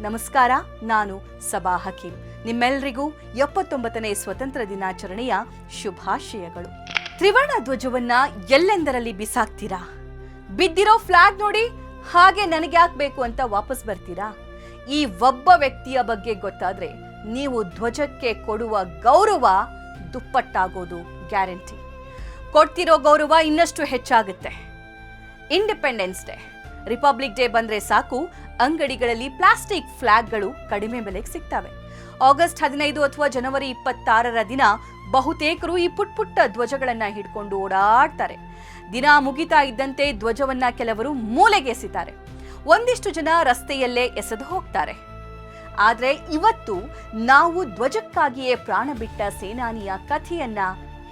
ನಮಸ್ಕಾರ, ನಾನು ಸಬಾ ಹಕೀಂ. ನಿಮ್ಮೆಲ್ಲರಿಗೂ 79ನೇ ಸ್ವತಂತ್ರ ದಿನಾಚರಣೆಯ ಶುಭಾಶಯಗಳು. ತ್ರಿವರ್ಣ ಧ್ವಜವನ್ನ ಎಲ್ಲೆಂದರಲ್ಲಿ ಬಿಸಾಕ್ತೀರಾ? ಬಿದ್ದಿರೋ ಫ್ಲಾಗ್ ನೋಡಿ ಹಾಗೆ ನನಗೆ ಯಾಕಬೇಕು ಅಂತ ವಾಪಸ್ ಬರ್ತೀರಾ? ಈ ಒಬ್ಬ ವ್ಯಕ್ತಿಯ ಬಗ್ಗೆ ಗೊತ್ತಾದ್ರೆ ನೀವು ಧ್ವಜಕ್ಕೆ ಕೊಡುವ ಗೌರವ ದುಪ್ಪಟ್ಟಾಗೋದು ಗ್ಯಾರಂಟಿ. ಕೊಡ್ತಿರೋ ಗೌರವ ಇನ್ನಷ್ಟು ಹೆಚ್ಚಾಗುತ್ತೆ. ಇಂಡಿಪೆಂಡೆನ್ಸ್ ಡೇ, ರಿಪಬ್ಲಿಕ್ ಡೇ ಬಂದ್ರೆ ಸಾಕು, ಅಂಗಡಿಗಳಲ್ಲಿ ಪ್ಲಾಸ್ಟಿಕ್ ಫ್ಲಾಗ್ಗಳು ಕಡಿಮೆ ಬೆಲೆಗೆ ಸಿಗ್ತವೆ. ಆಗಸ್ಟ್ 15 ಅಥವಾ ಜನವರಿ 26ರ ದಿನ ಬಹುತೇಕರು ಈ ಪುಟ್ಟ ಧ್ವಜಗಳನ್ನ ಹಿಡ್ಕೊಂಡು ಓಡಾಡ್ತಾರೆ. ದಿನ ಮುಗಿತಾ ಇದ್ದಂತೆ ಧ್ವಜವನ್ನ ಕೆಲವರು ಮೂಲೆಗೆ ಎಸಿತಾರೆ. ಒಂದಿಷ್ಟು ಜನ ರಸ್ತೆಯಲ್ಲೇ ಎಸೆದು ಹೋಗ್ತಾರೆ. ಆದ್ರೆ ಇವತ್ತು ನಾವು ಧ್ವಜಕ್ಕಾಗಿಯೇ ಪ್ರಾಣ ಬಿಟ್ಟ ಸೇನಾನಿಯ ಕಥೆಯನ್ನ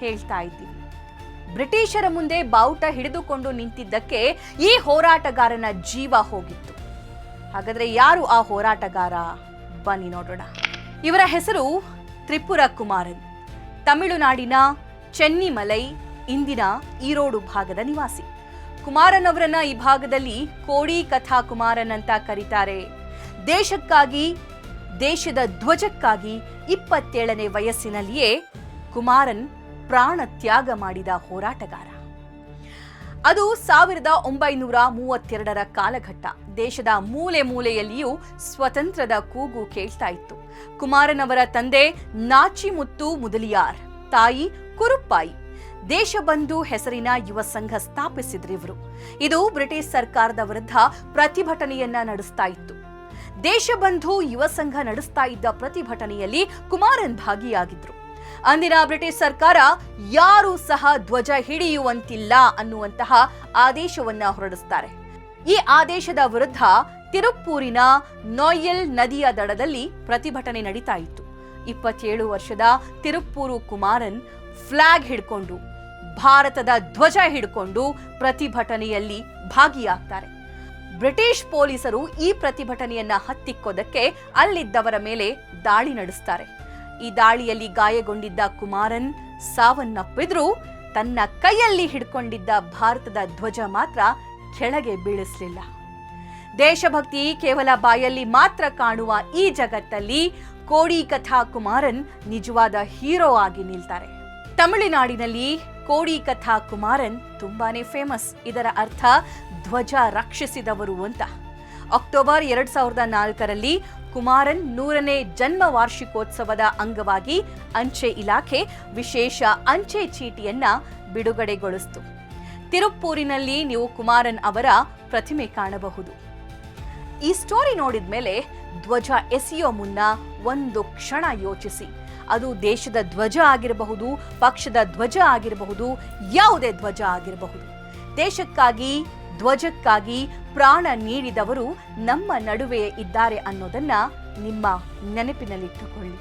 ಹೇಳ್ತಾ ಇದ್ದೀವಿ. ಬ್ರಿಟಿಷರ ಮುಂದೆ ಬಾವುಟ ಹಿಡಿದುಕೊಂಡು ನಿಂತಿದ್ದಕ್ಕೆ ಈ ಹೋರಾಟಗಾರನ ಜೀವ ಹೋಗಿತ್ತು. ಹಾಗಾದ್ರೆ ಯಾರು ಆ ಹೋರಾಟಗಾರ? ಬನ್ನಿ ನೋಡೋಣ. ಇವರ ಹೆಸರು ತ್ರಿಪುರ ಕುಮಾರನ್. ತಮಿಳುನಾಡಿನ ಚೆನ್ನಿಮಲೈ, ಇಂದಿನ ಈರೋಡು ಭಾಗದ ನಿವಾಸಿ. ಕುಮಾರನ್ ಅವರನ್ನ ಈ ಭಾಗದಲ್ಲಿ ಕೋಡಿ ಕಥಾ ಕುಮಾರನ್ ಅಂತ ಕರೀತಾರೆ. ದೇಶಕ್ಕಾಗಿ, ದೇಶದ ಧ್ವಜಕ್ಕಾಗಿ 27ನೇ ವಯಸ್ಸಿನಲ್ಲಿಯೇ ಕುಮಾರನ್ ಪ್ರಾಣ ತ್ಯಾಗ ಮಾಡಿದ ಹೋರಾಟಗಾರ. ಅದು 1932ರ ಕಾಲಘಟ್ಟ. ದೇಶದ ಮೂಲೆ ಮೂಲೆಯಲ್ಲಿಯೂ ಸ್ವತಂತ್ರದ ಕೂಗು ಕೇಳ್ತಾ ಇತ್ತು. ಕುಮಾರನ್ ಅವರ ತಂದೆ ನಾಚಿಮುತ್ತು ಮುದಲಿಯಾರ್, ತಾಯಿ ಕುರುಪ್ಪಾಯಿ ದೇಶಬಂಧು ಹೆಸರಿನ ಯುವ ಸಂಘ ಸ್ಥಾಪಿಸಿದ್ರಿವರು. ಇದು ಬ್ರಿಟಿಷ್ ಸರ್ಕಾರದ ವಿರುದ್ಧ ಪ್ರತಿಭಟನೆಯನ್ನ ನಡೆಸ್ತಾ ಇತ್ತು. ದೇಶಬಂಧು ಯುವ ಸಂಘ ನಡೆಸ್ತಾ ಇದ್ದ ಪ್ರತಿಭಟನೆಯಲ್ಲಿ ಕುಮಾರನ್ ಭಾಗಿಯಾಗಿದ್ರು. ಅಂದಿನ ಬ್ರಿಟಿಷ್ ಸರ್ಕಾರ ಯಾರೂ ಸಹ ಧ್ವಜ ಹಿಡಿಯುವಂತಿಲ್ಲ ಅನ್ನುವಂತಹ ಆದೇಶವನ್ನ ಹೊರಡಿಸ್ತಾರೆ. ಈ ಆದೇಶದ ವಿರುದ್ಧ ತಿರುಪ್ಪೂರಿನ ನೋಯ್ಯಲ್ ನದಿಯ ದಡದಲ್ಲಿ ಪ್ರತಿಭಟನೆ ನಡೀತಾ ಇತ್ತು. 27 ವರ್ಷದ ತಿರುಪ್ಪೂರು ಕುಮಾರನ್ ಫ್ಲಾಗ್ ಹಿಡ್ಕೊಂಡು, ಭಾರತದ ಧ್ವಜ ಹಿಡ್ಕೊಂಡು ಪ್ರತಿಭಟನೆಯಲ್ಲಿ ಭಾಗಿಯಾಗ್ತಾರೆ. ಬ್ರಿಟಿಷ್ ಪೊಲೀಸರು ಈ ಪ್ರತಿಭಟನೆಯನ್ನ ಹತ್ತಿಕ್ಕೋದಕ್ಕೆ ಅಲ್ಲಿದ್ದವರ ಮೇಲೆ ದಾಳಿ ನಡೆಸ್ತಾರೆ. ಈ ದಾಳಿಯಲ್ಲಿ ಗಾಯಗೊಂಡಿದ್ದ ಕುಮಾರನ್ ಸಾವನ್ನಪ್ಪಿದ್ರೂ ತನ್ನ ಕೈಯಲ್ಲಿ ಹಿಡ್ಕೊಂಡಿದ್ದ ಭಾರತದ ಧ್ವಜ ಮಾತ್ರ ಕೆಳಗೆ ಬೀಳಿಸಲಿಲ್ಲ. ದೇಶಭಕ್ತಿ ಕೇವಲ ಬಾಯಲ್ಲಿ ಮಾತ್ರ ಕಾಣುವ ಈ ಜಗತ್ತಲ್ಲಿ ಕೋಡಿ ಕಥಾ ಕುಮಾರನ್ ನಿಜವಾದ ಹೀರೋ ಆಗಿ ನಿಲ್ತಾರೆ. ತಮಿಳುನಾಡಿನಲ್ಲಿ ಕೋಡಿ ಕಥಾ ಕುಮಾರನ್ ತುಂಬಾನೇ ಫೇಮಸ್. ಇದರ ಅರ್ಥ ಧ್ವಜ ರಕ್ಷಿಸಿದವರು ಅಂತ. ಅಕ್ಟೋಬರ್ 2004ರಲ್ಲಿ ಕುಮಾರನ್ 100ನೇ ಜನ್ಮ ವಾರ್ಷಿಕೋತ್ಸವದ ಅಂಗವಾಗಿ ಅಂಚೆ ಇಲಾಖೆ ವಿಶೇಷ ಅಂಚೆ ಚೀಟಿಯನ್ನ ಬಿಡುಗಡೆಗೊಳಿಸಿತು. ತಿರುಪ್ಪೂರಿನಲ್ಲಿ ನೀವು ಕುಮಾರನ್ ಅವರ ಪ್ರತಿಮೆ ಕಾಣಬಹುದು. ಈ ಸ್ಟೋರಿ ನೋಡಿದ ಮೇಲೆ ಧ್ವಜ ಎಸೆಯೋ ಮುನ್ನ ಒಂದು ಕ್ಷಣ ಯೋಚಿಸಿ. ಅದು ದೇಶದ ಧ್ವಜ ಆಗಿರಬಹುದು, ಪಕ್ಷದ ಧ್ವಜ ಆಗಿರಬಹುದು, ಯಾವುದೇ ಧ್ವಜ ಆಗಿರಬಹುದು. ದೇಶಕ್ಕಾಗಿ, ಧ್ವಜಕ್ಕಾಗಿ ಪ್ರಾಣ ನೀಡಿದವರು ನಮ್ಮ ನಡುವೆ ಇದ್ದಾರೆ ಅನ್ನೋದನ್ನ ನಿಮ್ಮ ನೆನಪಿನಲ್ಲಿಟ್ಟುಕೊಳ್ಳಿ.